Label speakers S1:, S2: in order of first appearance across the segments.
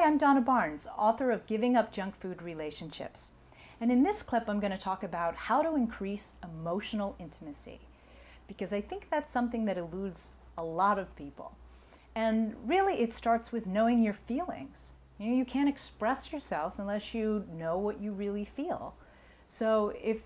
S1: Hi, I'm Donna Barnes, author of Giving Up Junk Food Relationships. And in this clip, I'm going to talk about how to increase emotional intimacy, because I think that's something that eludes a lot of people. And really, it starts with knowing your feelings. You can't express yourself unless you know what you really feel. So if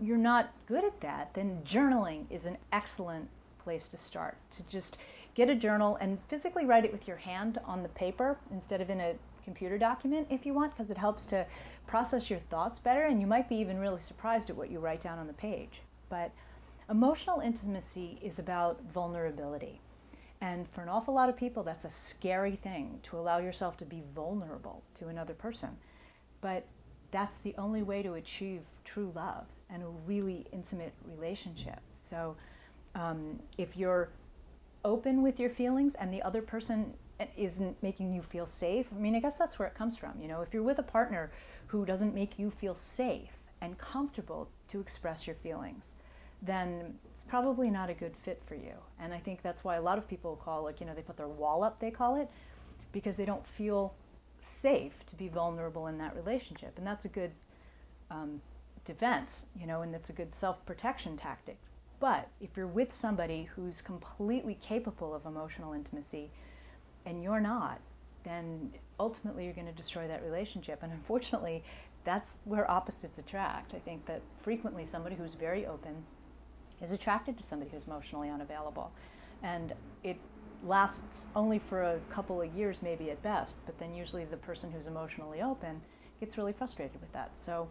S1: you're not good at that, then journaling is an excellent place to start. To just get a journal and physically write it with your hand on the paper instead of in a computer document if you want, because it helps to process your thoughts better, and you might be even really surprised at what you write down on the page. But emotional intimacy is about vulnerability. And for an awful lot of people, that's a scary thing, to allow yourself to be vulnerable to another person. But that's the only way to achieve true love and a really intimate relationship. So if you're open with your feelings and the other person isn't making you feel safe, I mean, I guess that's where it comes from. If you're with a partner who doesn't make you feel safe and comfortable to express your feelings, then it's probably not a good fit for you. And I think that's why a lot of people call, they put their wall up, they call it, because they don't feel safe to be vulnerable in that relationship. And that's a good defense, and that's a good self-protection tactic. But if you're with somebody who's completely capable of emotional intimacy and you're not, then ultimately you're going to destroy that relationship. And unfortunately, that's where opposites attract. I think that frequently somebody who's very open is attracted to somebody who's emotionally unavailable. And it lasts only for a couple of years, maybe at best, but then usually the person who's emotionally open gets really frustrated with that. So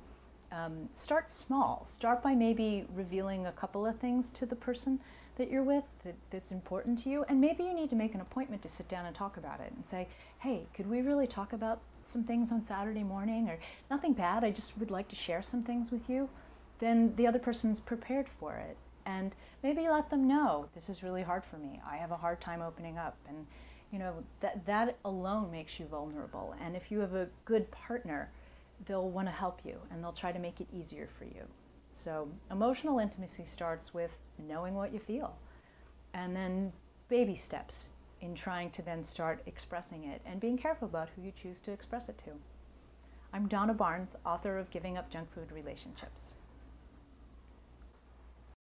S1: start small. Start by maybe revealing a couple of things to the person that you're with that's important to you, and maybe you need to make an appointment to sit down and talk about it and say, hey, could we really talk about some things on Saturday morning? Or nothing bad, I just would like to share some things with you. Then the other person's prepared for it. And maybe let them know, this is really hard for me. I have a hard time opening up. And that alone makes you vulnerable. And if you have a good partner, they'll want to help you and they'll try to make it easier for you. So emotional intimacy starts with knowing what you feel, and then baby steps in trying to then start expressing it and being careful about who you choose to express it to. I'm Donna Barnes, author of Giving Up Junk Food Relationships.